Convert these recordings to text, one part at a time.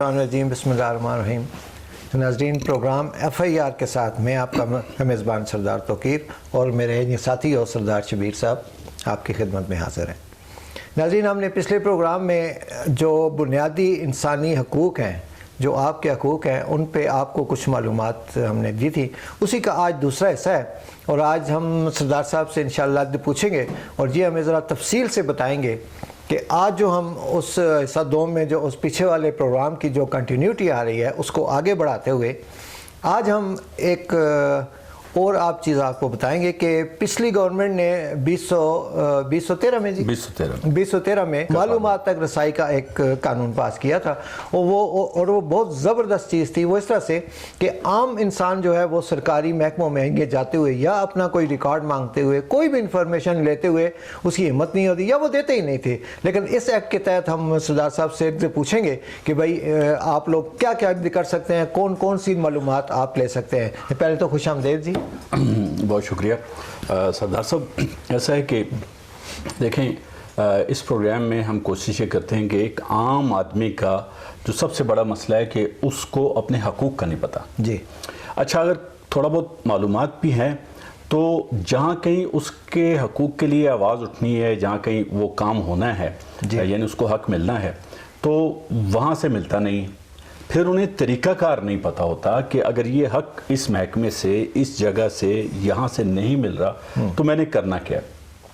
نظیم بسم اللہ الرحمن الرحیم. ناظرین، پروگرام FIR کے ساتھ میں آپ کا میزبان سردار توقیر اور میرے ساتھی اور سردار شبیر صاحب آپ کی خدمت میں حاضر ہیں. ناظرین، ہم نے پچھلے پروگرام میں جو بنیادی انسانی حقوق ہیں، جو آپ کے حقوق ہیں، ان پہ آپ کو کچھ معلومات ہم نے دی تھی. اسی کا آج دوسرا حصہ ہے اور آج ہم سردار صاحب سے انشاءاللہ پوچھیں گے اور یہ ہمیں ذرا تفصیل سے بتائیں گے کہ آج جو ہم اس حصہ دوم میں جو اس پیچھے والے پروگرام کی جو کنٹینیوٹی آ رہی ہے اس کو آگے بڑھاتے ہوئے آج ہم ایک اور آپ چیز آپ کو بتائیں گے کہ پچھلی گورنمنٹ نے 2013 میں 2013 میں معلومات تک رسائی کا ایک قانون پاس کیا تھا اور وہ بہت زبردست چیز تھی. وہ اس طرح سے کہ عام انسان جو ہے وہ سرکاری محکموں میں یہ جاتے ہوئے یا اپنا کوئی ریکارڈ مانگتے ہوئے کوئی بھی انفارمیشن لیتے ہوئے اس کی ہمت نہیں ہوتی یا وہ دیتے ہی نہیں تھے. لیکن اس ایکٹ کے تحت ہم سردار صاحب سے پوچھیں گے کہ بھائی آپ لوگ کیا کیا کر سکتے ہیں، کون کون سی معلومات آپ لے سکتے ہیں. پہلے تو خوش آمدید جی. بہت شکریہ سردار صاحب. ایسا ہے کہ دیکھیں، اس پروگرام میں ہم کوشش یہ کرتے ہیں کہ ایک عام آدمی کا جو سب سے بڑا مسئلہ ہے کہ اس کو اپنے حقوق کا نہیں پتہ. جی اچھا، اگر تھوڑا بہت معلومات بھی ہیں تو جہاں کہیں اس کے حقوق کے لیے آواز اٹھنی ہے، جہاں کہیں وہ کام ہونا ہے، یعنی اس کو حق ملنا ہے، تو وہاں سے ملتا نہیں. پھر انہیں طریقہ کار نہیں پتہ ہوتا کہ اگر یہ حق اس محکمے سے، اس جگہ سے، یہاں سے نہیں مل رہا تو میں نے کرنا کیا.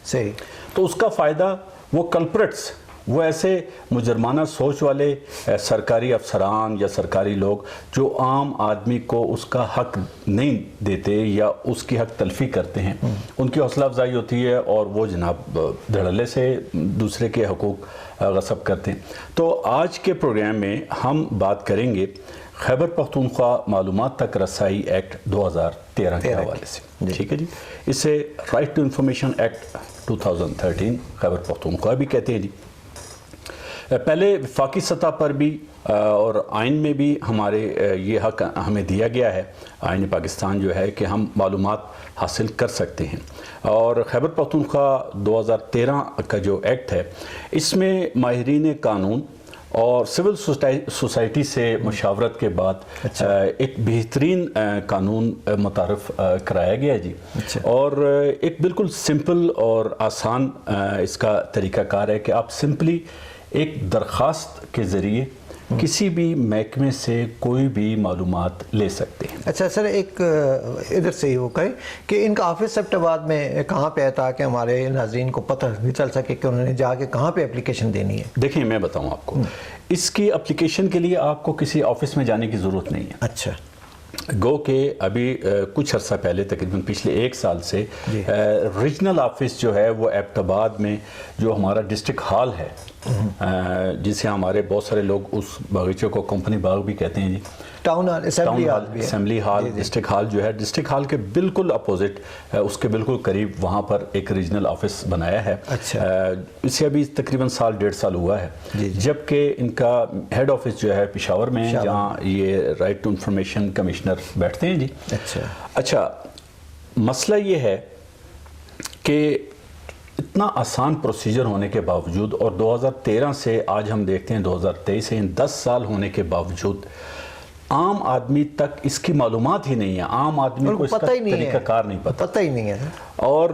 صحیح. تو اس کا فائدہ وہ کلپریٹس، وہ ایسے مجرمانہ سوچ والے سرکاری افسران یا سرکاری لوگ جو عام آدمی کو اس کا حق نہیں دیتے یا اس کی حق تلفی کرتے ہیں، ان کی حوصلہ افزائی ہوتی ہے اور وہ جناب دھڑلے سے دوسرے کے حقوق غصب کرتے ہیں. تو آج کے پروگرام میں ہم بات کریں گے خیبر پختونخوا معلومات تک رسائی ایکٹ 2013 کے حوالے سے. ٹھیک ہے جی. اسے right to information act 2013 Khyber Pakhtunkhwa بھی کہتے ہیں جی. پہلے وفاقی سطح پر بھی اور آئین میں بھی ہمارے یہ حق ہمیں دیا گیا ہے. آئین پاکستان جو ہے کہ ہم معلومات حاصل کر سکتے ہیں. اور خیبر پختونخوا 2013 کا جو ایکٹ ہے، اس میں ماہرین قانون اور سول سوسائٹی سے مشاورت کے بعد ایک بہترین قانون متعارف کرایا گیا ہے جی. اور ایک بالکل سمپل اور آسان اس کا طریقہ کار ہے کہ آپ سمپلی ایک درخواست کے ذریعے کسی بھی محکمے سے کوئی بھی معلومات لے سکتے ہیں. اچھا سر، ایک ادھر سے ہی وہ کہیں کہ ان کا آفس سیپٹ آباد میں کہاں پہ ہے تاکہ ہمارے ناظرین کو پتہ بھی چل سکے کہ انہوں نے جا کے کہاں پہ اپلیکیشن دینی ہے. دیکھیں، میں بتاؤں آپ کو، اس کی اپلیکیشن کے لیے آپ کو کسی آفس میں جانے کی ضرورت نہیں ہے. اچھا. گو کہ ابھی کچھ عرصہ پہلے، تقریباً پچھلے 1 سال سے ریجنل آفس جو ہے وہ ایبٹ آباد میں جو ہمارا ڈسٹرکٹ ہال ہے، جسے ہمارے بہت سارے لوگ اس باغیچے کو کمپنی باغ بھی کہتے ہیں جی، town hall, assembly hall, district hall جو ہے، ڈسٹرکٹ ہال کے بالکل اپوزٹ، اس کے بالکل قریب وہاں پر ایک ریجنل آفس بنایا ہے. اسے ابھی تقریباً 1.5 سال ہوا ہے. جبکہ ان کا ہیڈ آفس جو ہے پشاور میں، جہاں یہ رائٹ ٹو انفارمیشن کمشنر بیٹھتے ہیں جی. اچھا، مسئلہ یہ ہے کہ اتنا آسان پروسیجر ہونے کے باوجود اور 2013 سے آج ہم دیکھتے ہیں 2023 سے 10 سال ہونے کے باوجود عام آدمی تک اس کی معلومات ہی نہیں ہے. عام آدمی کو اس کا طریقہ کار نہیں پتہ ہی نہیں ہے. اور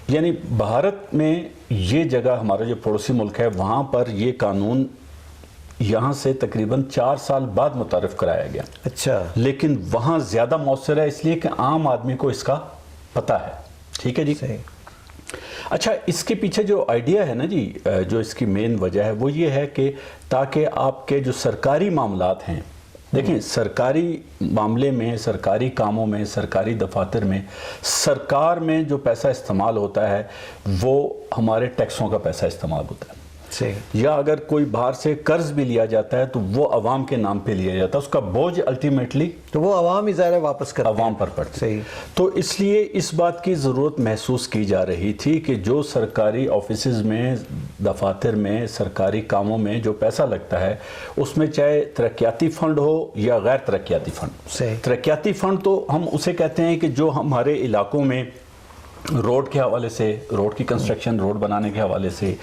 یعنی بھارت میں یہ جگہ، ہمارا جو پڑوسی ملک ہے، وہاں پر یہ قانون یہاں سے تقریباً 4 سال بعد متعارف کرایا گیا. اچھا. لیکن وہاں زیادہ مؤثر ہے اس لیے کہ عام آدمی کو اس کا پتہ ہے. ٹھیک ہے جی. اچھا، اس کے پیچھے جو آئیڈیا ہے نا جی، جو اس کی مین وجہ ہے وہ یہ ہے کہ تاکہ آپ کے جو سرکاری معاملات ہیں، دیکھیں سرکاری معاملے میں، سرکاری کاموں میں، سرکاری دفاتر میں، سرکار میں جو پیسہ استعمال ہوتا ہے وہ ہمارے ٹیکسوں کا پیسہ استعمال ہوتا ہے. یا اگر کوئی باہر سے قرض بھی لیا جاتا ہے تو وہ عوام کے نام پہ لیا جاتا ہے، اس کا بوجھ الٹیمیٹلی تو وہ عوام ہی ظاہر واپس کرتے ہیں، عوام پر پڑتا ہے. تو اس لیے اس بات کی ضرورت محسوس کی جا رہی تھی کہ جو سرکاری آفیسز میں، دفاتر میں، سرکاری کاموں میں جو پیسہ لگتا ہے، اس میں چاہے ترقیاتی فنڈ ہو یا غیر ترقیاتی فنڈ. ترقیاتی فنڈ تو ہم اسے کہتے ہیں کہ جو ہمارے علاقوں میں روڈ کے حوالے سے، روڈ کی کنسٹرکشن، روڈ بنانے کے حوالے سے،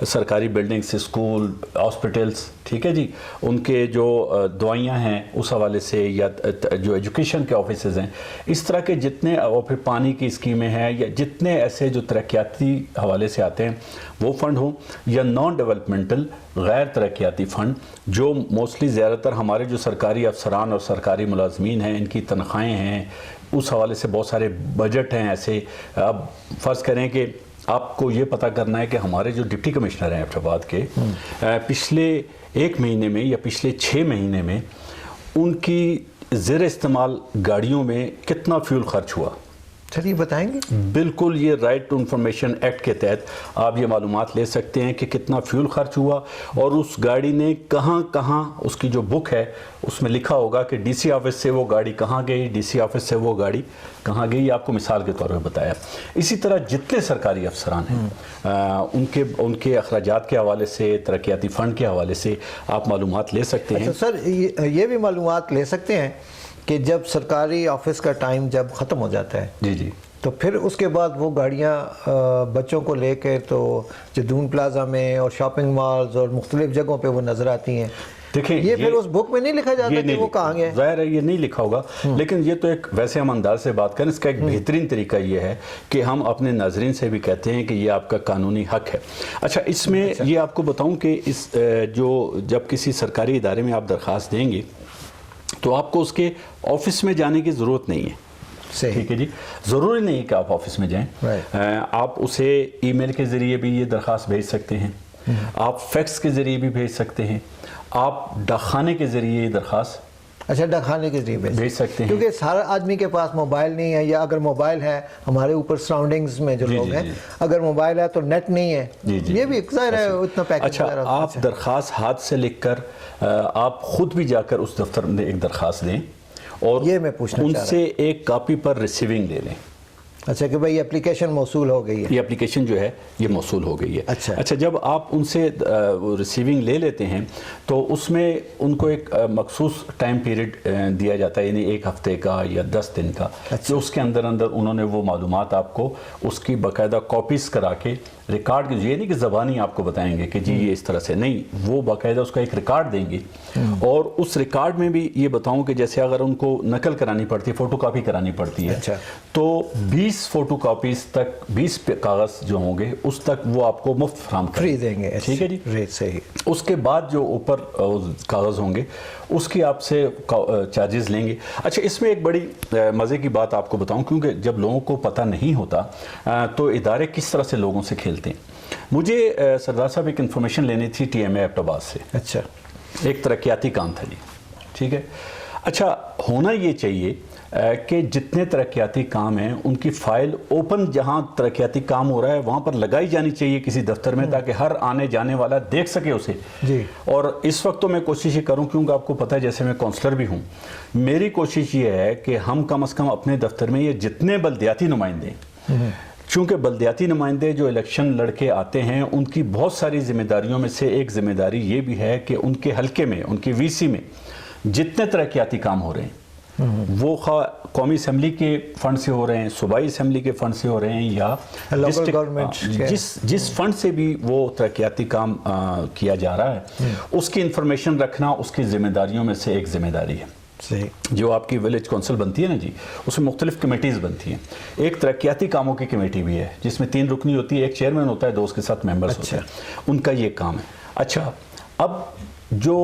سرکاری بلڈنگس، اسکول، ہاسپٹلس، ٹھیک ہے جی، ان کے جو دوائیاں ہیں اس حوالے سے، یا جو ایجوکیشن کے آفیسز ہیں، اس طرح کے جتنے، اور پھر پانی کی اسکیمیں ہیں، یا جتنے ایسے جو ترقیاتی حوالے سے آتے ہیں وہ فنڈ ہوں، یا نان ڈیولپمنٹل غیر ترقیاتی فنڈ، جو موسٹلی زیادہ تر ہمارے جو سرکاری افسران اور سرکاری ملازمین ہیں ان کی تنخواہیں ہیں، اس حوالے سے بہت سارے بجٹ ہیں ایسے. اب فرض کریں کہ آپ کو یہ پتہ کرنا ہے کہ ہمارے جو ڈپٹی کمشنر ہیں ایبٹ آباد کے، پچھلے 1 مہینے میں یا پچھلے 6 مہینے میں ان کی زیر استعمال گاڑیوں میں کتنا فیول خرچ ہوا. چلیے بتائیں گے. بالکل، یہ رائٹ ٹو انفارمیشن ایکٹ کے تحت آپ یہ معلومات لے سکتے ہیں کہ کتنا فیول خرچ ہوا، اور اس گاڑی نے کہاں کہاں، اس کی جو بک ہے اس میں لکھا ہوگا کہ ڈی سی آفس سے وہ گاڑی کہاں گئی، ڈی سی آفس سے وہ گاڑی کہاں گئی. یہ آپ کو مثال کے طور پہ بتایا. اسی طرح جتنے سرکاری افسران ہیں ان کے اخراجات کے حوالے سے، ترقیاتی فنڈ کے حوالے سے آپ معلومات لے سکتے ہیں. سر یہ بھی معلومات لے سکتے ہیں کہ جب سرکاری آفس کا ٹائم جب ختم ہو جاتا ہے، جی جی، تو پھر اس کے بعد وہ گاڑیاں بچوں کو لے کے تو جدون پلازا میں اور شاپنگ مالز اور مختلف جگہوں پہ وہ نظر آتی ہیں. دیکھیں یہ پھر اس بک میں نہیں لکھا جاتا کہ وہ کہاں گئے. ظاہر ہے یہ نہیں لکھا ہوگا، لیکن یہ تو ایک، ویسے ہم انداز سے بات کریں، اس کا ایک بہترین طریقہ یہ ہے کہ ہم اپنے ناظرین سے بھی کہتے ہیں کہ یہ آپ کا قانونی حق ہے. اچھا، اس میں یہ آپ کو بتاؤں کہ اس جب کسی سرکاری ادارے میں آپ درخواست دیں گے تو آپ کو اس کے آفس میں جانے کی ضرورت نہیں ہے. ٹھیک ہے جی، ضروری نہیں کہ آپ آفس میں جائیں. آپ اسے ای میل کے ذریعے بھی یہ درخواست بھیج سکتے ہیں، آپ فیکس کے ذریعے بھی بھیج سکتے ہیں، آپ ڈاکخانے کے ذریعے یہ درخواست اچھا ڈاکخانے کے ذریعے بھیج سکتے ہیں. کیونکہ سارا آدمی کے پاس موبائل نہیں ہے، یا اگر موبائل ہے، ہمارے اوپر سراؤنڈنگز میں جو لوگ ہیں اگر موبائل ہے تو نیٹ نہیں ہے. یہ بھی ظاہر ہے اتنا پیکج. اچھا، آپ درخواست ہاتھ سے لکھ کر آپ خود بھی جا کر اس دفتر میں ایک درخواست دیں، اور یہ میں پوچھنا ان سے ایک کاپی پر ریسیونگ لے لیں. اچھا کہ بھائی اپلیکیشن موصول ہو گئی ہے، یہ اپلیکیشن جو ہے یہ موصول ہو گئی ہے. اچھا، جب آپ ان سے ریسیونگ لے لیتے ہیں تو اس میں ان کو ایک مخصوص ٹائم پیریڈ دیا جاتا ہے، یعنی 1 ہفتے کا یا 10 دن کا، جو اس کے اندر انہوں نے وہ معلومات آپ کو اس کی باقاعدہ کاپیز کرا کے ریکارڈ کی. یہ نہیں کہ زبانی آپ کو بتائیں گے کہ جی یہ اس طرح سے نہیں، وہ باقاعدہ اس کا ایک ریکارڈ دیں گے. اور اس ریکارڈ میں بھی یہ بتاؤں کہ جیسے اگر ان کو نقل کرانی پڑتی ہے، فوٹو کاپی کرانی پڑتی ہے، تو 20 فوٹو کاپیز تک، 20 کاغذ جو ہوں گے اس تک وہ آپ کو مفت فراہم فری دیں گے. ٹھیک ہے جی، صحیح. اس کے بعد جو اوپر کاغذ ہوں گے اس کی آپ سے چارجز لیں گے. اچھا، اس میں ایک بڑی مزے کی بات آپ کو بتاؤں، کیونکہ جب لوگوں کو پتہ نہیں ہوتا تو ادارے کس طرح سے لوگوں سے کھیلتے ہیں. مجھے سردار صاحب ایک انفارمیشن لینی تھی ٹی ایم اے ایبٹ آباد سے. اچھا، ایک ترقیاتی کام تھا جی. ٹھیک ہے. اچھا، ہونا یہ چاہیے کہ جتنے ترقیاتی کام ہیں ان کی فائل اوپن، جہاں ترقیاتی کام ہو رہا ہے وہاں پر لگائی جانی چاہیے کسی دفتر میں، تاکہ ہر آنے جانے والا دیکھ سکے اسے. جی. اور اس وقت تو میں کوشش یہ کروں، کیونکہ آپ کو پتہ ہے جیسے میں کونسلر بھی ہوں، میری کوشش یہ ہے کہ ہم کم از کم اپنے دفتر میں یہ جتنے بلدیاتی نمائندے، چونکہ بلدیاتی نمائندے جو الیکشن لڑکے آتے ہیں ان کی بہت ساری ذمہ داریوں میں سے ایک ذمہ داری یہ بھی ہے کہ ان کے حلقے میں، ان کی وی سی میں جتنے ترقیاتی کام ہو رہے ہیں، وہ قومی اسمبلی کے فنڈ سے ہو رہے ہیں، صوبائی اسمبلی کے فنڈ سے ہو رہے ہیں، یا جس فنڈ سے بھی وہ ترقیاتی کام کیا جا رہا ہے، اس کی انفارمیشن رکھنا اس کی ذمہ داریوں میں سے ایک ذمہ داری ہے. جو آپ کی ولیج کونسل بنتی ہے نا جی، اس میں مختلف کمیٹیز بنتی ہیں. ایک ترقیاتی کاموں کی کمیٹی بھی ہے جس میں 3 رکنی ہوتی ہے، ایک چیئرمین ہوتا ہے، 2 اس کے ساتھ ممبرز ہوتے ہیں. ان کا یہ کام ہے. اچھا، اب جو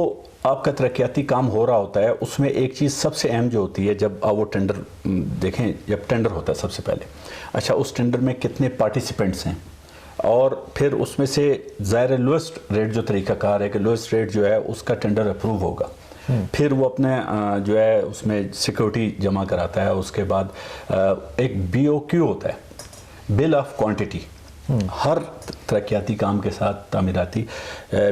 آپ کا ترقیاتی کام ہو رہا ہوتا ہے اس میں ایک چیز سب سے اہم جو ہوتی ہے، جب آپ وہ ٹینڈر دیکھیں، جب ٹینڈر ہوتا ہے سب سے پہلے، اچھا اس ٹینڈر میں کتنے پارٹیسپینٹس ہیں، اور پھر اس میں سے ظاہر لوئسٹ ریٹ جو طریقہ کار ہے کہ لوئسٹ ریٹ جو ہے اس کا ٹینڈر اپروو ہوگا. پھر وہ اپنے جو ہے اس میں سیکیورٹی جمع کراتا ہے. اس کے بعد ایک بی او کیو ہوتا ہے، بل آف کوانٹٹی. ہر ترقیاتی کام کے ساتھ تعمیراتی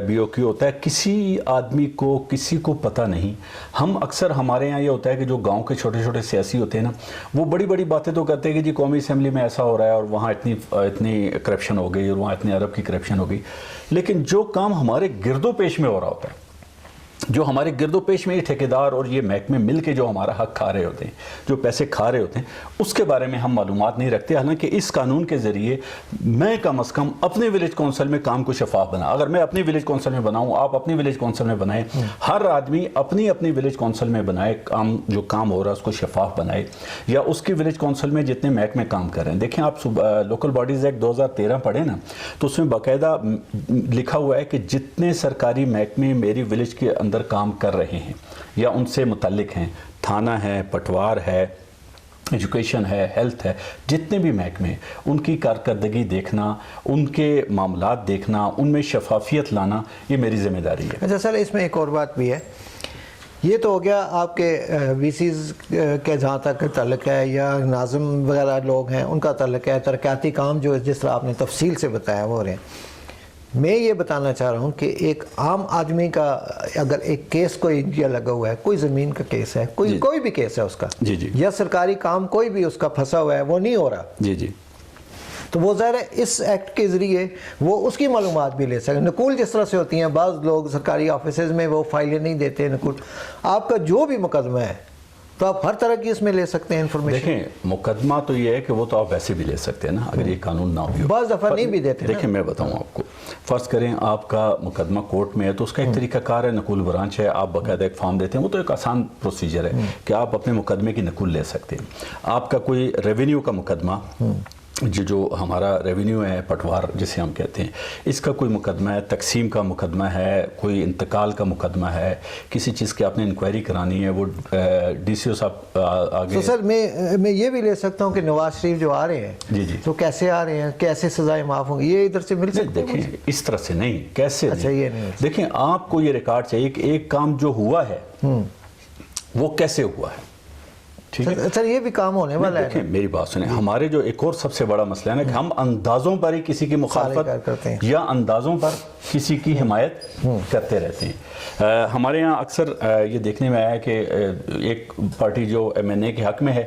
بی او کیو ہوتا ہے. کسی آدمی کو، کسی کو پتہ نہیں. ہم اکثر، ہمارے یہاں یہ ہوتا ہے کہ جو گاؤں کے چھوٹے چھوٹے سیاسی ہوتے ہیں نا، وہ بڑی بڑی باتیں تو کرتے ہیں کہ جی قومی اسمبلی میں ایسا ہو رہا ہے اور وہاں اتنی کرپشن ہو گئی اور وہاں اتنے ارب کی کرپشن ہو گئی. لیکن جو کام ہمارے گرد و پیش میں ہو رہا ہوتا ہے، جو ہمارے گرد و پیش میں یہ ٹھیکیدار اور یہ محکمے مل کے جو ہمارا حق کھا رہے ہوتے ہیں، جو پیسے کھا رہے ہوتے ہیں، اس کے بارے میں ہم معلومات نہیں رکھتے. حالانکہ اس قانون کے ذریعے میں کم از کم اپنے ولیج کونسل میں کام کو شفاف بنا. اگر میں اپنی ولیج کونسل میں بناؤں، آپ اپنی ولیج کونسل میں بنائیں، ہر آدمی اپنی اپنی ولیج کونسل میں بنائے، جو کام ہو رہا ہے اس کو شفاف بنائے، یا اس کی ولیج کونسل میں جتنے محکمے کام کر رہے ہیں. دیکھیں آپ لوکل باڈیز ایکٹ 2013 پڑھیں نا، تو اس میں باقاعدہ لکھا ہوا ہے کہ جتنے سرکاری محکمے میری ولیج کے اندر کام کر رہے ہیں یا ان سے متعلق ہیں، تھانہ ہے، پٹوار ہے، ایجوکیشن ہے، ہیلتھ ہے، جتنے بھی محکمے ہیں، ان کی کارکردگی دیکھنا، ان کے معاملات دیکھنا، ان میں شفافیت لانا، یہ میری ذمہ داری ہے. اچھا سر، اس میں ایک اور بات بھی ہے. یہ تو ہو گیا آپ کے وی سیز کے جہاں تک تعلق ہے، یا ناظم وغیرہ لوگ ہیں ان کا تعلق ہے، ترقیاتی کام جو جس طرح آپ نے تفصیل سے بتایا وہ ہو رہے ہیں. میں یہ بتانا چاہ رہا ہوں کہ ایک عام آدمی کا اگر ایک کیس کوئی لگا ہوا ہے، کوئی زمین کا کیس ہے، کوئی بھی کیس ہے اس کا، یا سرکاری کام کوئی بھی اس کا پھنسا ہوا ہے، وہ نہیں ہو رہا، تو وہ ظاہر ہے اس ایکٹ کے ذریعے وہ اس کی معلومات بھی لے سکتے. نقول جس طرح سے ہوتی ہیں، بعض لوگ سرکاری آفیسز میں وہ فائلیں نہیں دیتے نقول. آپ کا جو بھی مقدمہ ہے تو آپ ہر طرح کی اس میں لے سکتے ہیں انفارمیشن. دیکھیں مقدمہ تو یہ ہے کہ وہ تو آپ ویسے بھی لے سکتے ہیں نا، اگر یہ قانون نہ ہو. بعض دفعہ نہیں بھی دیتے. دیکھیں میں بتاؤں آپ کو، فرض کریں آپ کا مقدمہ کورٹ میں ہے تو اس کا ایک طریقہ کار ہے، نقول برانچ ہے، آپ باقاعدہ ایک فارم دیتے ہیں، وہ تو ایک آسان پروسیجر ہے کہ آپ اپنے مقدمے کی نقول لے سکتے ہیں. آپ کا کوئی ریونیو کا مقدمہ، جو ہمارا ریونیو ہے پٹوار جسے ہم کہتے ہیں، اس کا کوئی مقدمہ ہے، تقسیم کا مقدمہ ہے، کوئی انتقال کا مقدمہ ہے، کسی چیز کی آپ نے انکوائری کرانی ہے، وہ ڈی سی او صاحب آگے. تو سر میں یہ بھی لے سکتا ہوں کہ نواز شریف جو آ رہے ہیں تو کیسے آ رہے ہیں، کیسے سزائیں معاف ہوں گی، یہ ادھر سے مل سکتے ہیں؟ دیکھیں اس طرح سے نہیں، کیسے اچھا یہ نہیں. دیکھیں آپ کو یہ ریکارڈ چاہیے کہ ایک کام جو ہوا ہے وہ کیسے ہوا ہے. سر یہ بھی کام ہونے والا ہے. دیکھیں میری بات سنیں، ہمارے جو ایک اور سب سے بڑا مسئلہ ہے نا کہ ہم اندازوں پر ہی کسی کی مخالفت یا اندازوں پر کسی کی حمایت کرتے رہتے ہیں. ہمارے یہاں اکثر یہ دیکھنے میں آیا کہ ایک پارٹی جو ایم این اے کے حق میں ہے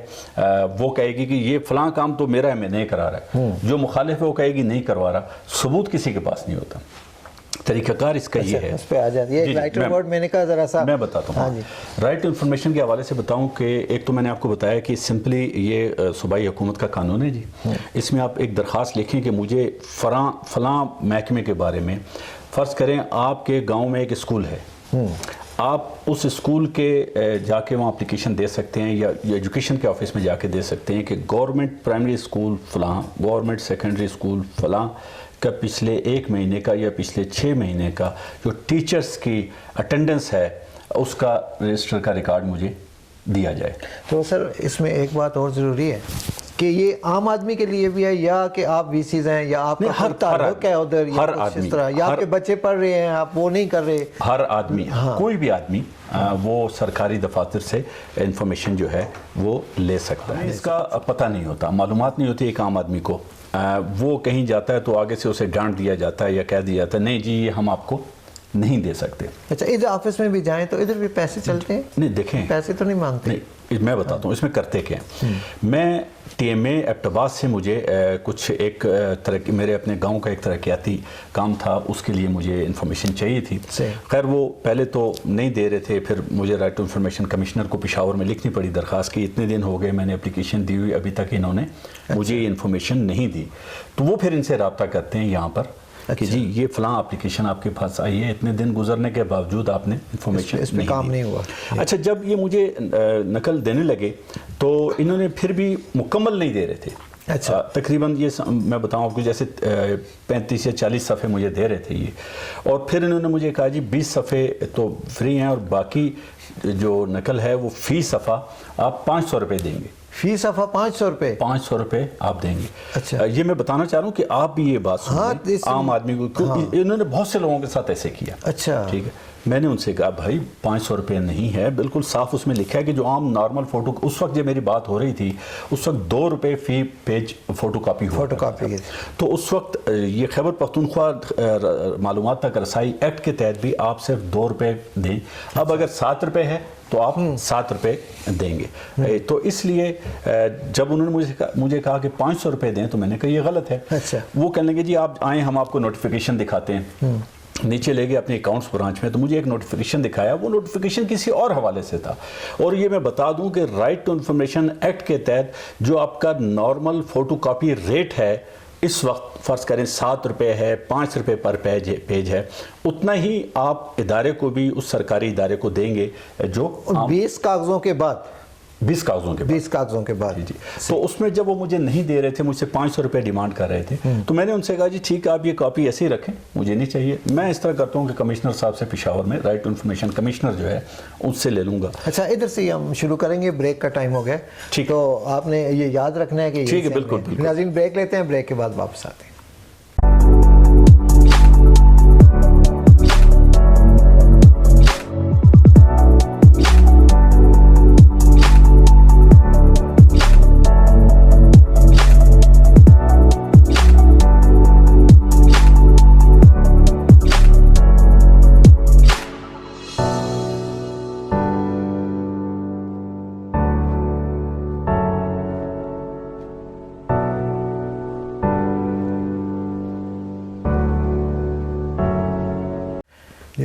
وہ کہے گی کہ یہ فلاں کام تو میرا ایم این اے کرا رہا ہے، جو مخالف ہے وہ کہے گی نہیں کروا رہا. ثبوت کسی کے پاس نہیں ہوتا. طریقہ کار اس کا یہ ہے. اس پہ آ جاتی ہے رائٹ ٹو ورڈ. میں نے کہا ذرا سا میں بتاتا ہوں رائٹ ٹو انفارمیشن کے حوالے سے بتاؤں کہ ایک تو میں نے آپ کو بتایا کہ سمپلی یہ صوبائی حکومت کا قانون ہے جی. اس میں آپ ایک درخواست لکھیں کہ مجھے فلاں محکمے کے بارے میں، فرض کریں آپ کے گاؤں میں ایک اسکول ہے، آپ اس اسکول کے جا کے وہاں اپلیکیشن دے سکتے ہیں، یا ایجوکیشن کے آفس میں جا کے دے سکتے ہیں کہ گورنمنٹ پرائمری اسکول فلاں، گورنمنٹ سیکنڈری اسکول فلاں کا پچھلے 1 مہینے کا یا پچھلے 6 مہینے کا جو ٹیچرز کی اٹینڈنس ہے اس کا رجسٹر کا ریکارڈ مجھے دیا جائے. تو سر اس میں ایک بات اور ضروری ہے کہ یہ عام آدمی کے لیے بھی ہے، یا کہ آپ وی سیز ہیں یا آپ کا ہر تعلق ہے ادھر، ہر آدمی، اس طرح، یا آپ کے بچے پڑھ رہے ہیں آپ وہ نہیں کر رہے. ہر آدمی، کوئی بھی آدمی وہ سرکاری دفاتر سے انفارمیشن جو ہے وہ لے سکتا ہے. اس کا پتہ نہیں ہوتا، معلومات نہیں ہوتی ایک عام آدمی کو. وہ کہیں جاتا ہے تو آگے سے اسے ڈانٹ دیا جاتا ہے یا کہہ دیا جاتا ہے نہیں جی یہ ہم آپ کو نہیں دے سکتے. اچھا ادھر آفس میں بھی جائیں تو ادھر بھی پیسے چلتے ہیں؟ نہیں دیکھیں پیسے تو نہیں مانگتے. نہیں میں بتاتا ہوں اس میں کرتے کیا ہیں. میں ٹی ایم اے ایبٹباد سے مجھے کچھ ایک میرے اپنے گاؤں کا ایک ترقیاتی کام تھا، اس کے لیے مجھے انفارمیشن چاہیے تھی. خیر وہ پہلے تو نہیں دے رہے تھے، پھر مجھے رائٹ ٹو انفارمیشن کمشنر کو پشاور میں لکھنی پڑی درخواست کی. اتنے دن ہو گئے میں نے اپلیکیشن دی ہوئی، ابھی تک انہوں نے مجھے یہ انفارمیشن نہیں دی. تو وہ پھر ان سے رابطہ کرتے ہیں یہاں پر کہ جی یہ فلاں اپلیکیشن آپ کے پاس آئی ہے، اتنے دن گزرنے کے باوجود آپ نے انفارمیشن نہیں ہوا. اچھا جب یہ مجھے نقل دینے لگے تو انہوں نے پھر بھی مکمل نہیں دے رہے تھے. اچھا تقریباً یہ میں بتاؤں آپ کو جیسے 35 یا 40 صفحے مجھے دے رہے تھے یہ، اور پھر انہوں نے مجھے کہا جی 20 صفحے تو فری ہیں اور باقی جو نقل ہے وہ فی صفحہ آپ 500 روپے دیں گے. فی صفحہ 500 روپے؟ 500 روپے آپ دیں گے. اچھا یہ میں بتانا چاہ رہا ہوں کہ آپ بھی یہ بات سنیں عام آدمی کو، انہوں نے بہت سے لوگوں کے ساتھ ایسے کیا. اچھا ٹھیک ہے. میں نے ان سے کہا بھائی 500 روپے نہیں ہے، بالکل صاف اس میں لکھا ہے کہ جو عام نارمل فوٹو، اس وقت جب میری بات ہو رہی تھی اس وقت 2 روپے فی پیج فوٹو کاپی ہوا. تو اس وقت یہ خیبر پختونخوا معلومات تک رسائی ایکٹ کے تحت بھی آپ صرف 2 روپے دیں. اب اگر 7 روپے ہے تو آپ 7 روپے دیں گے. تو اس لیے جب انہوں نے مجھے کہا کہ 500 روپے دیں تو میں نے کہا یہ غلط ہے. وہ کہنے لگے جی آپ آئیں ہم آپ کو نوٹیفیکیشن دکھاتے ہیں. نیچے لے گئے اپنے اکاؤنٹس برانچ میں، تو مجھے ایک نوٹیفیکیشن دکھایا، وہ نوٹیفیکیشن کسی اور حوالے سے تھا، اور یہ میں بتا دوں کہ رائٹ ٹو انفارمیشن ایکٹ کے تحت جو آپ کا نارمل فوٹو کاپی ریٹ ہے اس وقت فرض کریں 7 روپے ہے، 5 روپے پر پیج ہے، اتنا ہی آپ ادارے کو بھی، اس سرکاری ادارے کو دیں گے جو 20 کاغذوں کے بعد 20 کاغذوں کے بعد جی تو اس میں جب وہ مجھے نہیں دے رہے تھے، مجھ سے 500 روپے ڈیمانڈ کر رہے تھے، تو میں نے ان سے کہا جی ٹھیک ہے آپ یہ کاپی ایسے ہی رکھیں، مجھے نہیں چاہیے. میں اس طرح کرتا ہوں کہ کمشنر صاحب سے پشاور میں رائٹ ٹو انفارمیشن کمشنر جو ہے ان سے لے لوں گا. اچھا ادھر سے ہم شروع کریں گے، بریک کا ٹائم ہو گیا، تو آپ نے یہ یاد رکھنا ہے کہ ٹھیک ہے بالکل. ناظرین بریک لیتے ہیں، بریک کے بعد واپس آتے ہیں.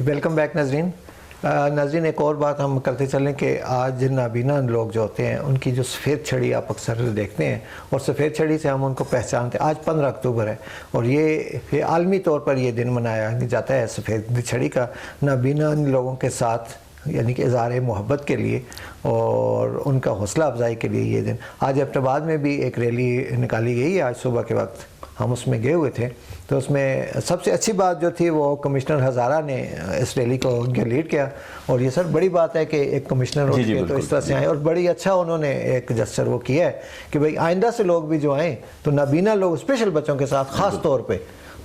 ویلکم بیک ناظرین ایک اور بات ہم کرتے چلیں کہ آج نابینا لوگ جو ہوتے ہیں ان کی جو سفید چھڑی آپ اکثر دیکھتے ہیں، اور سفید چھڑی سے ہم ان کو پہچانتے ہیں. آج 15 اکتوبر ہے اور یہ عالمی طور پر یہ دن منایا جاتا ہے سفید چھڑی کا، نابینا لوگوں کے ساتھ یعنی کہ اظہار محبت کے لیے اور ان کا حوصلہ افزائی کے لیے یہ دن. آج ایبٹ آباد میں بھی ایک ریلی نکالی گئی ہے، آج صبح کے وقت ہم اس میں گئے ہوئے تھے. تو اس میں سب سے اچھی بات جو تھی وہ کمشنر ہزارہ نے اس ریلی کو لیڈ کیا، اور یہ سر بڑی بات ہے کہ ایک کمشنر ہو کے تو اس طرح سے آئے، اور بڑی اچھا انہوں نے ایک جسچر وہ کیا ہے کہ بھئی آئندہ سے لوگ بھی جو آئیں تو نابینا لوگ اسپیشل بچوں کے ساتھ خاص طور پہ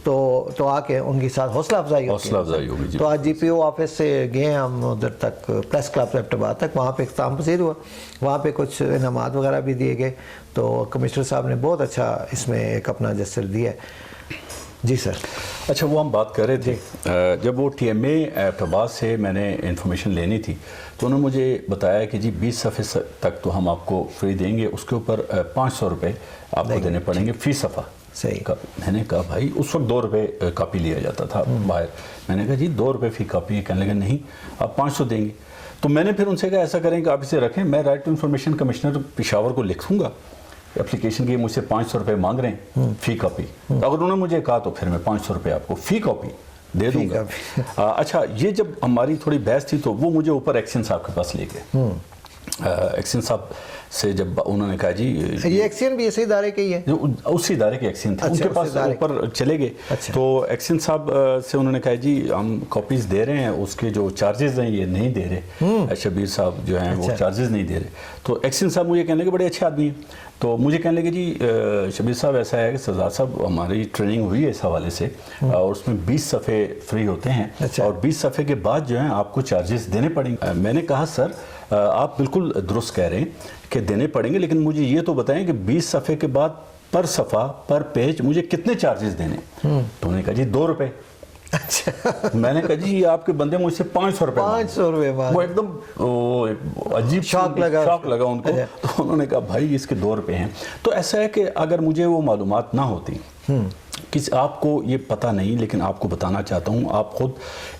تو آ کے ان کے ساتھ حوصلہ افزائی ہوگی. تو آج جی پی او آفس سے گئے ہم ادھر تک پریس کلب ایبٹ آباد تک، وہاں پہ اختتام پذیر ہوا، وہاں پہ کچھ انعامات وغیرہ بھی دیے گئے. تو کمشنر صاحب نے بہت اچھا اس میں ایک اپنا جسچر دیا ہے. جی سر. اچھا وہ ہم بات کر رہے تھے، جب وہ ٹی ایم اے ایبٹ آباد سے میں نے انفارمیشن لینی تھی تو انہوں نے مجھے بتایا کہ جی 20 صفحے تک تو ہم آپ کو فری دیں گے، اس کے اوپر 500 روپے آپ کو دینے پڑیں گے فی صفحہ. صحیح. میں نے کہا بھائی اس وقت 2 روپے کاپی لیا جاتا تھا باہر، میں نے کہا جی 2 روپے فی کاپی ہے، کہنے لگے نہیں آپ 500 دیں گے. تو میں نے پھر ان سے کہا ایسا کریں کہ آپ اسے رکھیں، میں right to information commissioner Peshawar کو لکھوں گا اپلیکیشن کی، مجھ سے 500 روپے مانگ رہے ہیں فی کاپی. اگر انہوں نے مجھے کہا تو پھر میں 500 روپے آپ کو فی کاپی دے دوں گا. اچھا یہ جب ہماری تھوڑی بحث تھی تو وہ مجھے اوپر ایکشن صاحب کے پاس لے گئے. ایکشن صاحب سے جب انہوں نے کہا جی یہ ایکشن بھی اسی ادارے کے ہی ہے، اسی ادارے کے ایکشن تھے، ان کے پاس اوپر چلے گئے. تو ایکشن صاحب سے انہوں نے کہا جی ہم کاپیز دے رہے ہیں، اس کے جو چارجز ہیں یہ نہیں دے رہے، شبیر صاحب جو ہیں وہ چارجز نہیں دے رہے. تو ایکشن صاحب مجھے کہنے لگے بڑے اچھے آدمی ہیں، تو مجھے کہنے لگے جی شبیر صاحب ایسا ہے کہ سردار صاحب ہماری ٹریننگ ہوئی ہے اس حوالے سے، اور اس میں 20 صفحے فری ہوتے ہیں، اور 20 صفحے کے بعد جو ہیں آپ کو چارجز دینے پڑیں گے. میں نے کہا سر آپ بالکل درست کہہ رہے ہیں کہ دینے پڑیں گے، لیکن مجھے یہ تو بتائیں کہ 20 صفحے کے بعد پر صفحہ پر پیج مجھے کتنے چارجز دینے؟ تو انہوں نے کہا جی 2 روپے. میں نے کہا جی آپ کے بندے مجھ سے 500 روپے، وہ ایک دم عجیب شاک لگا ان کو. تو انہوں نے کہا بھائی اس کے 2 روپے ہیں. تو ایسا ہے کہ اگر مجھے وہ معلومات نہ ہوتی، آپ کو یہ پتہ نہیں، لیکن آپ کو بتانا چاہتا ہوں، آپ خود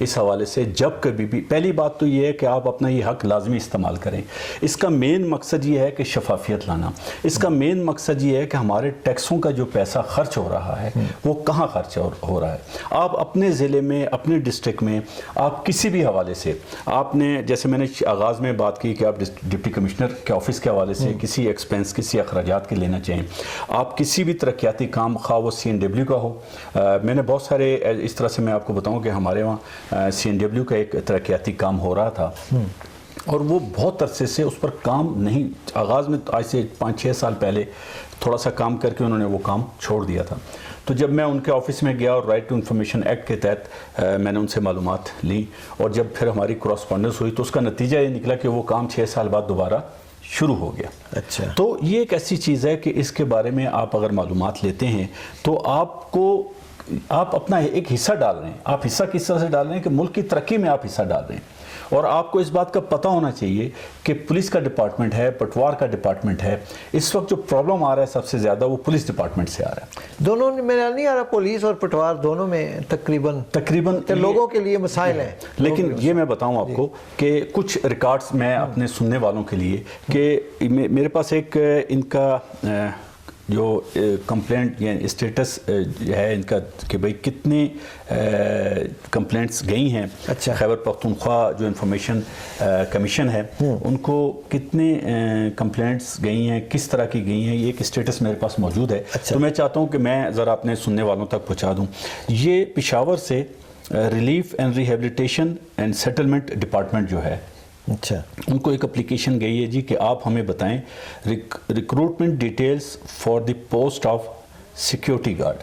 اس حوالے سے جب کبھی بھی، پہلی بات تو یہ ہے کہ آپ اپنا یہ حق لازمی استعمال کریں. اس کا مین مقصد یہ ہے کہ شفافیت لانا، اس کا مین مقصد یہ ہے کہ ہمارے ٹیکسوں کا جو پیسہ خرچ ہو رہا ہے وہ کہاں خرچ ہو رہا ہے. آپ اپنے ضلع میں، اپنے ڈسٹرکٹ میں، آپ کسی بھی حوالے سے، آپ نے جیسے میں نے آغاز میں بات کی کہ آپ ڈپٹی کمشنر کے آفس کے حوالے سے کسی ایکسپینس، کسی اخراجات کے لینا چاہیں، آپ کسی بھی ترقیاتی کام، خواہ وہ CNW کا ہو. میں نے بہت سارے اس طرح سے، میں آپ کو بتاؤں کہ ہمارے وہاں CNW کا ایک ترقیاتی کام ہو رہا تھا، اور وہ بہت عرصے سے اس پر کام نہیں، آغاز میں آج سے 5-6 سال پہلے تھوڑا سا کام کر کے انہوں نے وہ کام چھوڑ دیا تھا. تو جب میں ان کے آفس میں گیا اور رائٹ ٹو انفارمیشن ایکٹ کے تحت میں نے ان سے معلومات لی، اور جب پھر ہماری کراسپونڈنس ہوئی تو اس کا نتیجہ یہ نکلا کہ وہ کام 6 سال بعد دوبارہ شروع ہو گیا. اچھا. تو یہ ایک ایسی چیز ہے کہ اس کے بارے میں آپ اگر معلومات لیتے ہیں تو آپ اپنا ایک حصہ ڈال رہے ہیں. آپ حصہ کس طرح سے ڈال رہے ہیں کہ ملک کی ترقی میں آپ حصہ ڈال رہے ہیں. اور آپ کو اس بات کا پتہ ہونا چاہیے کہ پولیس کا ڈپارٹمنٹ ہے، پٹوار کا ڈپارٹمنٹ ہے، اس وقت جو پرابلم آ رہا ہے سب سے زیادہ وہ پولیس ڈپارٹمنٹ سے آ رہا ہے. دونوں میرا نہیں آ رہا، پولیس اور پٹوار دونوں میں تقریباً لوگوں کے لیے مسائل ہیں. لیکن یہ میں بتاؤں آپ کو کہ کچھ ریکارڈز میں اپنے سننے والوں کے لیے کہ میرے پاس ایک ان کا جو کمپلینٹ یا اسٹیٹس ہے ان کا کہ بھئی کتنے کمپلینٹس گئی ہیں. اچھا. خیبر پختونخوا جو انفارمیشن کمیشن ہے ان کو کتنے کمپلینٹس گئی ہیں، کس طرح کی گئی ہیں، یہ ایک اسٹیٹس میرے پاس موجود ہے. تو میں چاہتا ہوں کہ میں ذرا اپنے سننے والوں تک پہنچا دوں. یہ پشاور سے relief and rehabilitation and settlement department جو ہے، اچھا، ان کو ایک اپلیکیشن گئی ہے جی کہ آپ ہمیں بتائیں recruitment details for the post of security guard.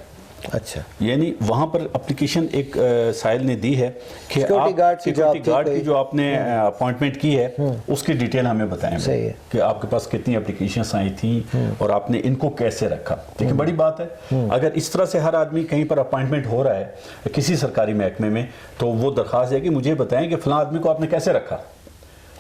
اچھا، یعنی وہاں پر اپلیکیشن ایک سائل نے دی ہے کہ سیکیورٹی گارڈ کی جو آپ نے اپوائنٹمنٹ کی ہے اس کی ڈیٹیل ہمیں بتائیں کہ آپ کے پاس کتنی اپلیکیشنز آئی تھیں اور آپ نے ان کو کیسے رکھا. لیکن بڑی بات ہے اگر اس طرح سے ہر آدمی کہیں پر اپوائنٹمنٹ ہو رہا ہے کسی سرکاری محکمے میں تو وہ درخواست ہے کہ مجھے بتائیں کہ فلاں آدمی کو آپ نے کیسے رکھا.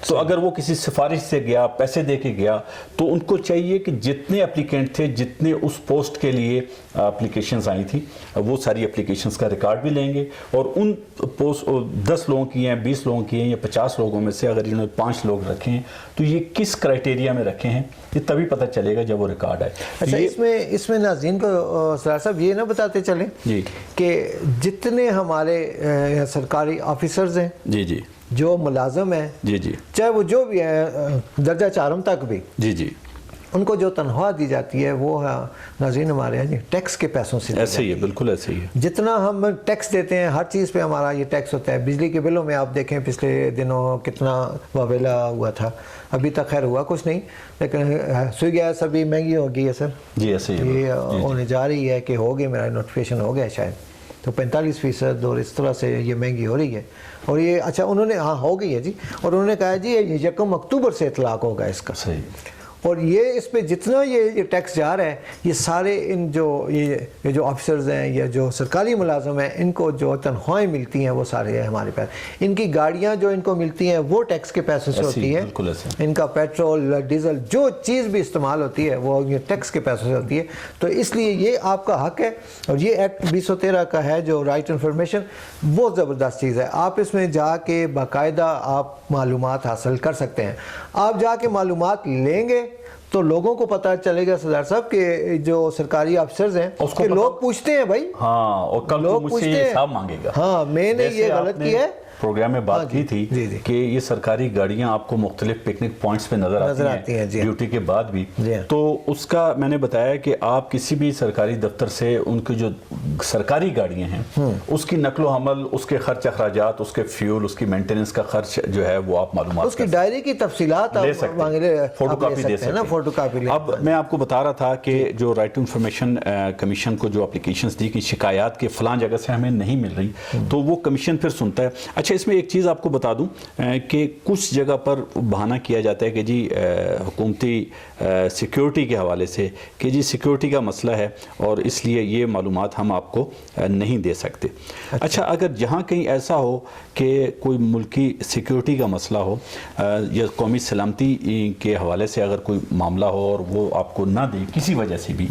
تو اگر وہ کسی سفارش سے گیا، پیسے دے کے گیا، تو ان کو چاہیے کہ جتنے اپلیکینٹ تھے، جتنے اس پوسٹ کے لیے اپلیکیشنز آئی تھی، وہ ساری اپلیکیشنز کا ریکارڈ بھی لیں گے اور ان پوسٹ 10 لوگوں کی ہیں، 20 لوگوں کی ہیں یا 50 لوگوں میں سے اگر انہوں نے 5 لوگ رکھے ہیں تو یہ کس کرائٹیریا میں رکھے ہیں یہ تبھی پتہ چلے گا جب وہ ریکارڈ آئے. اچھا، اس میں ناظرین کو سرار صاحب یہ نہ بتاتے چلیں کہ جتنے ہمارے سرکاری آفیسرز ہیں، جی جی، جو ملازم ہیں، جی جی، چاہے وہ جو بھی ہے درجہ 4 تک بھی، جی جی، ان کو جو تنخواہ دی جاتی ہے وہ ناظرین ہمارے ہیں جی ٹیکس کے پیسوں سے. ایسے ہی ہے، بالکل ایسے ہی ہے. جتنا ہم ٹیکس دیتے ہیں ہر چیز پہ ہمارا یہ ٹیکس ہوتا ہے. بجلی کے بلوں میں آپ دیکھیں پچھلے دنوں کتنا واویلا ہوا تھا، ابھی تک خیر ہوا کچھ نہیں، لیکن سوئی گیس ابھی مہنگی ہو گئی ہے سر. جی ایسے ہی یہ ہونے جا رہی ہے کہ ہوگی، میرا نوٹیفیکیشن ہو گیا شاید، تو 45% اور اس طرح سے یہ مہنگی ہو رہی ہے. اور یہ اچھا انہوں نے ہو گئی ہے جی، اور انہوں نے کہا جی یہ 1 اکتوبر سے اطلاق ہوگا اس کا. صحیح. اور یہ اس پہ جتنا یہ ٹیکس جا رہا ہے یہ سارے ان یہ جو آفیسرز ہیں یا جو سرکاری ملازم ہیں ان کو جو تنخواہیں ملتی ہیں وہ سارے ہمارے پاس. ان کی گاڑیاں جو ان کو ملتی ہیں وہ ٹیکس کے پیسوں سے ہوتی ہیں. ان کا پیٹرول، ڈیزل، جو چیز بھی استعمال ہوتی ہے وہ یہ ٹیکس کے پیسوں سے ہوتی ہے. تو اس لیے یہ آپ کا حق ہے. اور یہ ایکٹ 2013 کا ہے جو رائٹ انفارمیشن، بہت زبردست چیز ہے. آپ اس میں جا کے باقاعدہ آپ معلومات حاصل کر سکتے ہیں. آپ جا کے معلومات لیں گے تو لوگوں کو پتہ چلے گا سردار صاحب کہ جو سرکاری افسرز ہیں اس کے لوگ پوچھتے ہیں بھائی، ہاں، اور کل کو مجھ سے یہ حساب مانگے گا. ہاں، میں نے یہ غلط کیا ہے. پروگرام میں بات کی تھی کہ یہ سرکاری گاڑیاں آپ کو مختلف پکنک پوائنٹس پہ نظر آتی ہیں ڈیوٹی کے بعد بھی. تو اس کا میں نے بتایا کہ آپ کسی بھی سرکاری دفتر سے ان کی جو سرکاری گاڑیاں ہیں اس کی نقل و حمل، اس کے خرچ اخراجات، اس کے فیول، اس کی مینٹیننس کا خرچ جو ہے وہ آپ معلومات اس کی ڈائری کی تفصیلات لے سکتے ہیں، فوٹو کاپی دے سکتے ہیں، فوٹو کاپی. اب میں آپ کو بتا رہا تھا کہ جو رائٹ انفارمیشن کمیشن کو جو اپلیکیشنز دی کہ شکایات کے فلاں جگہ سے ہمیں نہیں مل رہی، تو وہ کمیشن پھر سنتا ہے. اچھا، اس میں ایک چیز آپ کو بتا دوں کہ کچھ جگہ پر بہانہ کیا جاتا ہے کہ جی حکومتی سیکیورٹی کے حوالے سے کہ جی سیکیورٹی کا مسئلہ ہے اور اس لیے یہ معلومات ہم آپ کو نہیں دے سکتے. اچھا، اگر جہاں کہیں ایسا ہو کہ کوئی ملکی سیکیورٹی کا مسئلہ ہو یا قومی سلامتی کے حوالے سے اگر کوئی معاملہ ہو اور وہ آپ کو نہ دے کسی وجہ سے بھی،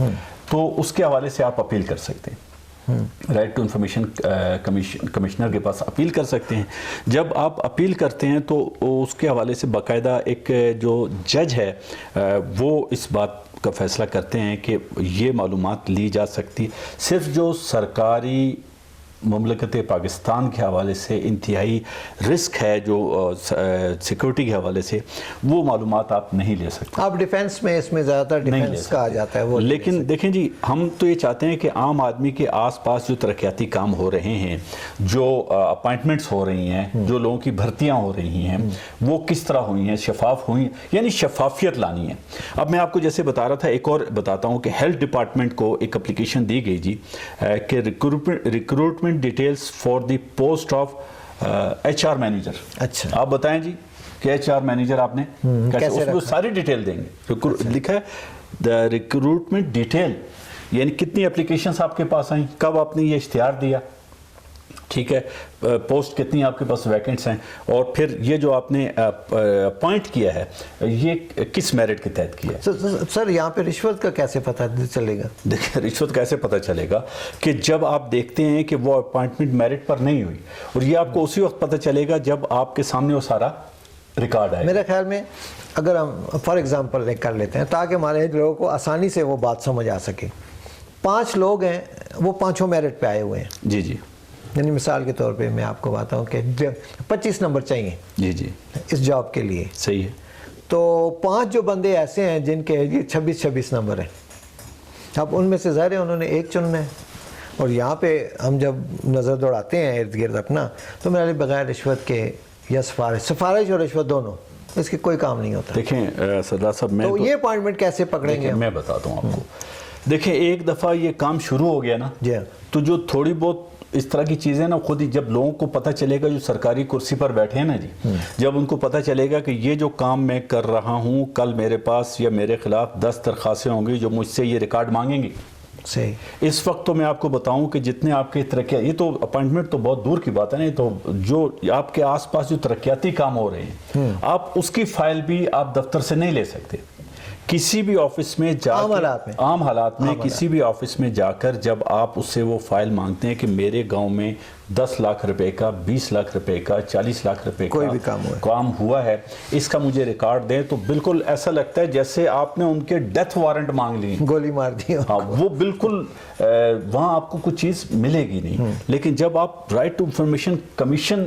تو اس کے حوالے سے آپ اپیل کر سکتے ہیں. رائٹ ٹو انفارمیشن کمشنر کے پاس اپیل کر سکتے ہیں. جب آپ اپیل کرتے ہیں تو اس کے حوالے سے باقاعدہ ایک جو جج ہے وہ اس بات کا فیصلہ کرتے ہیں کہ یہ معلومات لی جا سکتی. صرف جو سرکاری مملکت پاکستان کے حوالے سے انتہائی رسک ہے جو سیکورٹی کے حوالے سے، وہ معلومات آپ نہیں لے سکتے. آپ ڈیفنس میں اس میں زیادہ تر ڈیفنس کا آ جاتا ہے وہ. لیکن دیکھیں جی، ہم تو یہ چاہتے ہیں کہ عام آدمی کے آس پاس جو ترقیاتی کام ہو رہے ہیں، جو اپائنٹمنٹس ہو رہی ہیں، جو لوگوں کی بھرتیاں ہو رہی ہیں، وہ کس طرح ہوئی ہیں، شفاف ہوئی ہیں، یعنی شفافیت لانی ہے. اب میں آپ کو جیسے بتا رہا تھا، ایک اور بتاتا ہوں کہ ہیلتھ ڈپارٹمنٹ کو ایک اپلیکیشن دی گئی جی کہ recruitment details for the post of HR آر مینیجر. اچھا، آپ بتائیں جی کہ ایچ آر مینیجر آپ نے کیسے، اس کو ساری ڈیٹیل دیں گے. لکھا ہے دا ریکروٹمنٹ ڈیٹیل، یعنی کتنی اپلیکیشنز آپ کے پاس آئیں، کب آپ نے یہ اشتہار دیا. ٹھیک ہے, پوسٹ کتنی آپ کے پاس ویکنٹس ہیں, اور پھر یہ جو آپ نے اپوائنٹ کیا ہے یہ کس میرٹ کے تحت کیا ہے؟ سر یہاں پہ رشوت کا کیسے پتہ چلے گا؟ دیکھیں رشوت کیسے پتہ چلے گا کہ جب آپ دیکھتے ہیں کہ وہ اپوائنٹمنٹ میرٹ پر نہیں ہوئی, اور یہ آپ کو اسی وقت پتہ چلے گا جب آپ کے سامنے وہ سارا ریکارڈ آئے. میرے خیال میں اگر ہم فار ایگزامپل کر لیتے ہیں تاکہ ہمارے لوگوں کو آسانی سے وہ بات سمجھ آ سکے, 5 لوگ ہیں, وہ 5 میرٹ پہ آئے ہوئے ہیں. جی جی, یعنی مثال کے طور پہ میں آپ کو بتاؤں کہ 25 نمبر چاہیے جی جی, اس جاب کے لیے. صحیح ہے. تو 5 جو بندے ایسے ہیں جن کے 26 نمبر ہیں, اب ان میں سے ظاہر ہے انہوں نے ایک چننا ہے, اور یہاں پہ ہم جب نظر دوڑاتے ہیں ارد گرد اپنا تو میرے لیے بغیر رشوت کے یا سفارش اور رشوت دونوں, اس کے کوئی کام نہیں ہوتا. دیکھیں سردار صاحب, میں تو یہ اپوائنٹمنٹ کیسے پکڑیں گے؟ میں بتاتا ہوں آپ کو. دیکھیں ایک دفعہ یہ کام شروع ہو گیا نا, جی, تو جو تھوڑی بہت اس طرح کی چیزیں نا خود ہی جب لوگوں کو پتہ چلے گا جو سرکاری کرسی پر بیٹھے ہیں نا جی, جب ان کو پتہ چلے گا کہ یہ جو کام میں کر رہا ہوں کل میرے پاس یا میرے خلاف 10 درخواستیں ہوں گی جو مجھ سے یہ ریکارڈ مانگیں گی. صحیح. اس وقت تو میں آپ کو بتاؤں کہ جتنے آپ کے ترقیات, یہ تو اپوائنٹمنٹ تو بہت دور کی بات ہے نا, تو جو آپ کے آس پاس جو ترقیاتی کام ہو رہے ہیں آپ اس کی فائل بھی آپ دفتر سے نہیں لے سکتے. کسی بھی آفس میں جا عام حالات میں کسی بھی آفس میں جا کر جب آپ اس سے وہ فائل مانگتے ہیں کہ میرے گاؤں میں 10 لاکھ روپے کا, 20 لاکھ روپے کا, 40 لاکھ روپے کا کوئی بھی کام ہوا ہے, اس کا مجھے ریکارڈ دیں, تو بالکل ایسا لگتا ہے جیسے آپ نے ان کے ڈیتھ وارنٹ مانگ لی, گولی مار دی. ہاں, وہ بالکل وہاں آپ کو کچھ چیز ملے گی نہیں. لیکن جب آپ رائٹ ٹو انفارمیشن کمیشن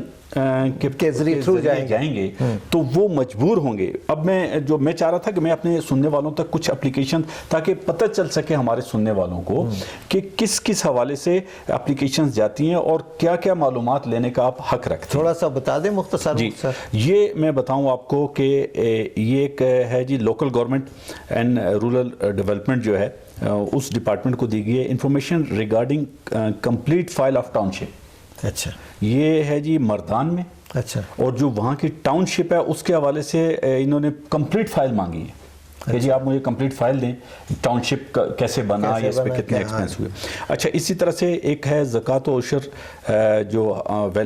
کے ذریعے جائیں گے تو وہ مجبور ہوں گے. اب میں چاہ رہا تھا کہ میں اپنے سننے والوں تک کچھ اپلیکیشن تاکہ پتہ چل سکے ہمارے سننے والوں کو کہ کس کس حوالے سے اپلیکیشنز جاتی ہیں اور کیا کیا معلومات لینے کا آپ حق رکھتے ہیں. تھوڑا سا بتا دیں مختصر. جی, یہ میں بتاؤں آپ کو کہ یہ ایک ہے جی local government and rural development جو ہے اس ڈپارٹمنٹ کو دی گئی ہے information regarding complete file of township. اچھا, یہ ہے جی مردان میں. اچھا, اور جو وہاں کی ٹاؤن شپ ہے اس کے حوالے سے انہوں نے کمپلیٹ فائل مانگی ہے کہ جی آپ مجھے کمپلیٹ فائل دیں, ٹاؤن شپ کیسے بنا, یا اس پہ کتنے ایکسپینس ہوئے. اچھا, اسی طرح سے ایک ہے زکوٰۃ و عشر جو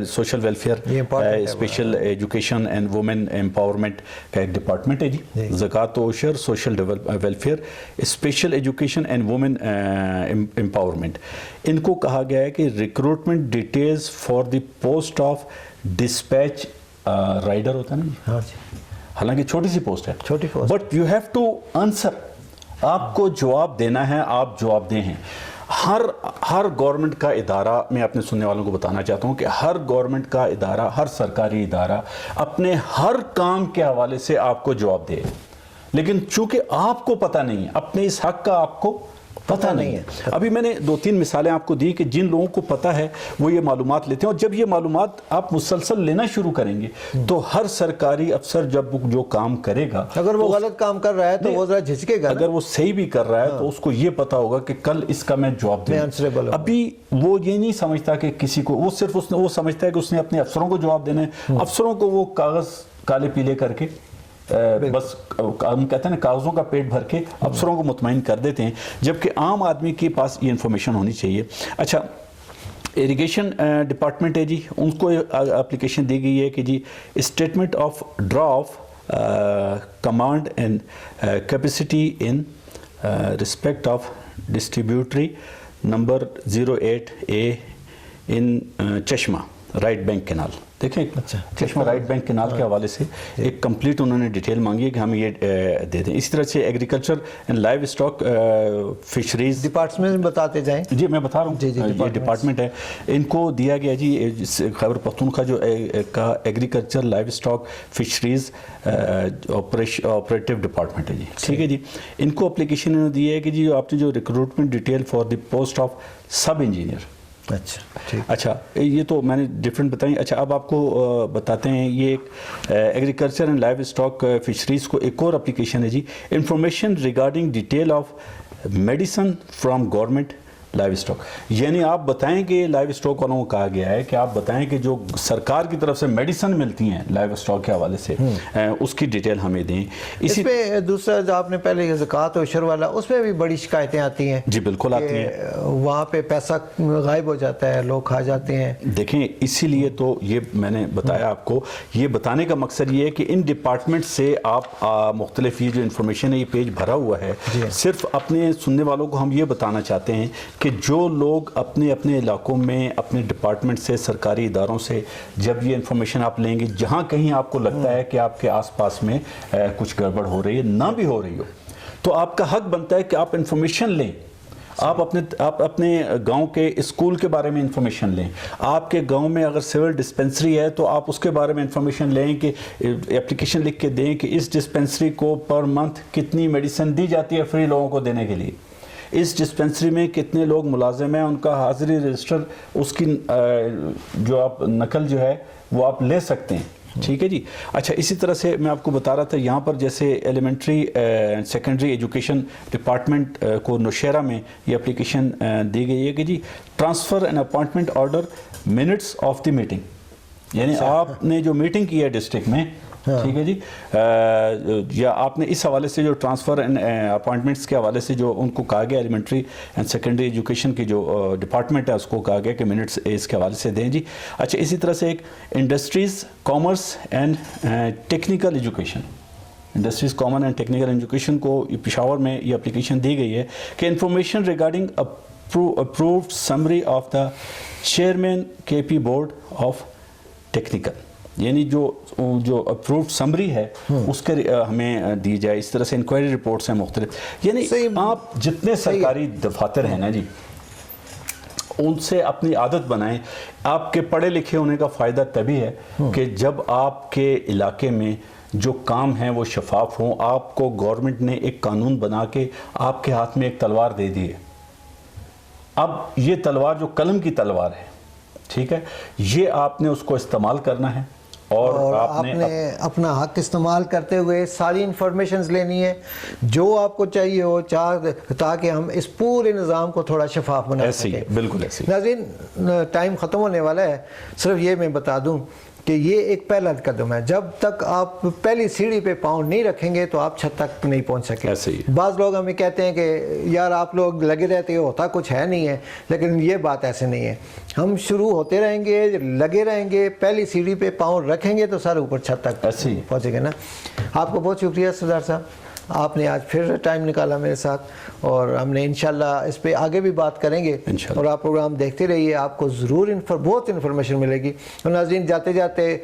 social welfare special education and women empowerment کا ایک ڈپارٹمنٹ ہے جی. زکوٰۃ و عشر, social welfare, special education and women empowerment. ان کو کہا گیا ہے کہ recruitment details for the post of dispatch rider ہوتا ہے نا جی, حالانکہ چھوٹی سی پوسٹ ہے, چھوٹی post, but you have to answer, آپ کو جواب دینا ہے, آپ جواب دیں ہیں. ہر گورنمنٹ کا ادارہ, میں اپنے سننے والوں کو بتانا چاہتا ہوں کہ ہر گورنمنٹ کا ادارہ, ہر سرکاری ادارہ اپنے ہر کام کے حوالے سے آپ کو جواب دے, لیکن چونکہ آپ کو پتہ نہیں ہے, اپنے اس حق کا آپ کو پتہ نہیں ہے. ابھی میں نے 2-3 مثالیں آپ کو دی کہ جن لوگوں کو پتہ ہے وہ یہ معلومات لیتے ہیں, اور جب یہ معلومات آپ مسلسل لینا شروع کریں گے تو ہر سرکاری افسر جب جو کام کرے گا, اگر وہ غلط کام کر رہا ہے تو وہ ذرا جھجکے گا, اگر وہ صحیح بھی کر رہا ہے تو اس کو یہ پتا ہوگا کہ کل اس کا میں جواب دوں. ابھی وہ یہ نہیں سمجھتا کہ کسی کو, وہ صرف وہ سمجھتا ہے کہ اس نے اپنے افسروں کو جواب دینا ہے. افسروں کو وہ کاغذ کالے پیلے کر کے بس ہم کہتے ہیں نا کاغذوں کا پیٹ بھر کے افسروں کو مطمئن کر دیتے ہیں, جبکہ عام آدمی کے پاس یہ انفارمیشن ہونی چاہیے. اچھا, ایریگیشن ڈپارٹمنٹ ہے جی, ان کو اپلیکیشن دی گئی ہے کہ جی statement of draw off command and capacity in respect of distributary number 08A in Chashma right bank canal. دیکھیں چشمہ رائٹ بینک کینال کے حوالے سے ایک کمپلیٹ انہوں نے ڈیٹیل مانگی ہے کہ ہم یہ دے دیں. اسی طرح سے agriculture and livestock fisheries department بتاتے جائیں. جی میں بتا رہا ہوں, یہ ڈپارٹمنٹ ہے, ان کو دیا گیا جی خیبر پختونخوا جو agriculture live stock fisheries operative department ہے جی, ٹھیک ہے جی. ان کو اپلیکیشن انہوں نے دی ہے کہ جی آپ نے جو recruitment detail for the post of sub engineer. اچھا, یہ تو میں نے ڈفرینٹ بتائیں. اچھا, اب آپ کو بتاتے ہیں یہ ایک agriculture and livestock fisheries کو ایک اور اپلیکیشن ہے جی, information regarding detail of medicine from government livestock. یعنی آپ بتائیں کہ لائیو اسٹاک والوں کو کہا گیا ہے کہ آپ بتائیں کہ جو سرکار کی طرف سے میڈیسن ملتی ہیں لائیو اسٹاک کے حوالے سے اس کی ڈیٹیل ہمیں دیں. اس پہ دوسرا جو آپ نے پہلے یہ زکوٰۃ و عشر والا, اس میں بھی بڑی شکایتیں آتی ہیں. جی بالکل آتی ہیں. وہاں پہ پیسہ غائب ہو جاتا ہے, لوگ کھا جاتے ہیں. دیکھیں اسی لیے تو یہ میں نے بتایا آپ کو, یہ بتانے کا مقصد یہ ہے کہ ان ڈپارٹمنٹ سے آپ مختلف یہ جو انفارمیشن ہے یہ پیج بھرا ہوا ہے. صرف اپنے سننے والوں کو ہم یہ بتانا چاہتے ہیں کہ جو لوگ اپنے اپنے علاقوں میں اپنے ڈپارٹمنٹ سے, سرکاری اداروں سے جب یہ انفارمیشن آپ لیں گے, جہاں کہیں آپ کو لگتا ہے کہ آپ کے آس پاس میں کچھ گڑبڑ ہو رہی ہے, نہ بھی ہو رہی ہو, تو آپ کا حق بنتا ہے کہ آپ انفارمیشن لیں. آپ اپنے گاؤں کے اسکول کے بارے میں انفارمیشن لیں. آپ کے گاؤں میں اگر سول ڈسپنسری ہے تو آپ اس کے بارے میں انفارمیشن لیں کہ اپلیکیشن لکھ کے دیں کہ اس ڈسپنسری کو پر منتھ کتنی میڈیسن دی جاتی ہے فری لوگوں کو دینے کے لیے, اس ڈسپنسری میں کتنے لوگ ملازم ہیں, ان کا حاضری رجسٹر, اس کی جو آپ نقل جو ہے وہ آپ لے سکتے ہیں. ٹھیک ہے جی. اچھا, اسی طرح سے میں آپ کو بتا رہا تھا یہاں پر جیسے ایلیمنٹری سیکنڈری ایجوکیشن ڈپارٹمنٹ کو نوشہرہ میں یہ اپلیکیشن دی گئی ہے کہ جی transfer and appointment order minutes of the meeting. یعنی آپ نے جو میٹنگ کی ہے ڈسٹرکٹ میں, ٹھیک ہے جی, یا آپ نے اس حوالے سے جو ٹرانسفر اینڈ اپوائنٹمنٹس کے حوالے سے جو ان کو کہا گیا ایلیمنٹری اینڈ سیکنڈری ایجوکیشن کی جو ڈپارٹمنٹ ہے اس کو کہا گیا کہ منٹس اس کے حوالے سے دیں جی. اچھا, اسی طرح سے ایک industries commerce and technical education, industries common and technical education کو پشاور میں یہ اپلیکیشن دی گئی ہے کہ information regarding approved summary of the chairman KP board of technical. یعنی جو اپرووڈ سمری ہے اس کے ہمیں دی جائے. اس طرح سے انکوائری رپورٹس ہیں مختلف. یعنی آپ جتنے سرکاری دفاتر ہیں نا جی, ان سے اپنی عادت بنائیں. آپ کے پڑھے لکھے ہونے کا فائدہ تبھی ہے کہ جب آپ کے علاقے میں جو کام ہیں وہ شفاف ہوں. آپ کو گورنمنٹ نے ایک قانون بنا کے آپ کے ہاتھ میں ایک تلوار دے دی ہے. اب یہ تلوار جو قلم کی تلوار ہے, ٹھیک ہے, یہ آپ نے اس کو استعمال کرنا ہے اور آپ نے اپنا حق استعمال کرتے ہوئے ساری انفارمیشنز لینی ہے جو آپ کو چاہیے ہو, تاکہ ہم اس پورے نظام کو تھوڑا شفاف بنا سکیں. بالکل ایسے. ناظرین, ٹائم ختم ہونے والا ہے. صرف یہ میں بتا دوں کہ یہ ایک پہلا قدم ہے. جب تک آپ پہلی سیڑھی پہ پاؤں نہیں رکھیں گے تو آپ چھت تک نہیں پہنچ سکیں. بعض لوگ ہمیں کہتے ہیں کہ یار آپ لوگ لگے رہتے ہو, ہوتا کچھ ہے نہیں ہے, لیکن یہ بات ایسے نہیں ہے. ہم شروع ہوتے رہیں گے, لگے رہیں گے, پہلی سیڑھی پہ پاؤں رکھیں گے تو سارے اوپر چھت تک پہنچیں گے نا. آپ کو بہت شکریہ سردار صاحب, آپ نے آج پھر ٹائم نکالا میرے ساتھ, اور ہم نے انشاءاللہ اس پہ آگے بھی بات کریں گے. اور آپ پروگرام دیکھتے رہیے, آپ کو ضرور بہت انفارمیشن ملے گی. اور ناظرین, جاتے جاتے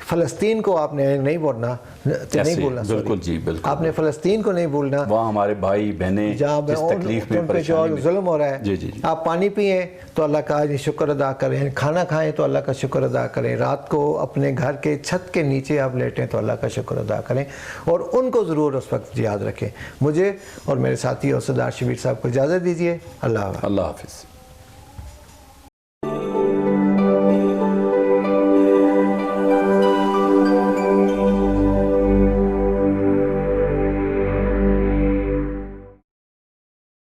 فلسطین کو آپ نے نہیں بولنا, بالکل جی, بالکل آپ نے فلسطین کو نہیں بھولنا. وہاں ہمارے بھائی بہنیں جس تکلیف میں, جو ظلم ہو رہا ہے. جی جی. آپ پانی پئیں تو اللہ کا شکر ادا کریں, کھانا کھائیں تو اللہ کا شکر ادا کریں, رات کو اپنے گھر کے چھت کے نیچے آپ لیٹیں تو اللہ کا شکر ادا کریں, اور ان کو ضرور اس وقت یاد رکھیں. مجھے اور میرے ساتھی اور سردار شبیر صاحب کو اجازت دیجیے. اللہ حافظ.